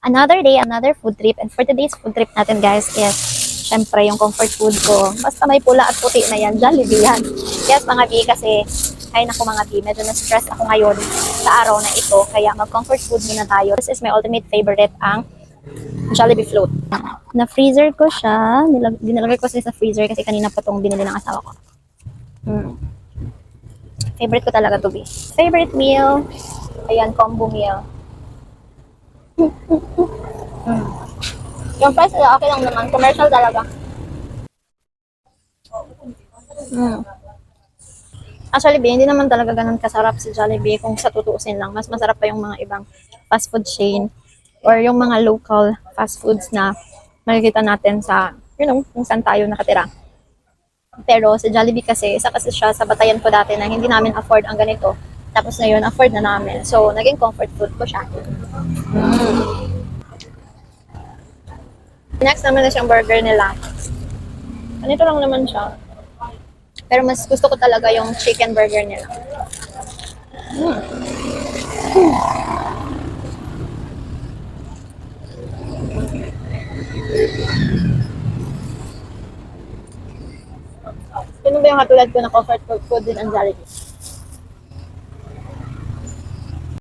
Another day, another food trip. And for today's food trip natin guys is, syempre yung comfort food ko. Basta may pula at puti na yan, Jollibee yan. Yes mga bi, kasi, ay naku mga bi, medyo na-stress ako ngayon sa araw na ito. Kaya mag-comfort food muna tayo. This is my ultimate favorite, ang Jollibee float. Na-freezer ko siya. Dinalagay ko siya sa freezer kasi kanina pa itong binili ng asawa ko. Favorite ko talaga to be. Favorite meal. Ayan, combo meal. Yung price nila okay lang naman. Commercial talaga. Actually, hindi naman talaga ganun kasarap si Jollibee kung sa tutuusin lang. Mas masarap pa yung mga ibang fast food chain or yung mga local fast foods na makikita natin sa, kung saan tayo nakatira. Pero sa Jollibee kasi, isa kasi siya sa batayan ko dati na hindi namin afford ang ganito. Tapos ngayon, afford na namin. So, naging comfort food ko siya. Next naman na siyang burger nila. Ganito lang naman siya. Pero mas gusto ko talaga yung chicken burger nila. Yun ba yung katulad ko na comfort food din ang Jollibee?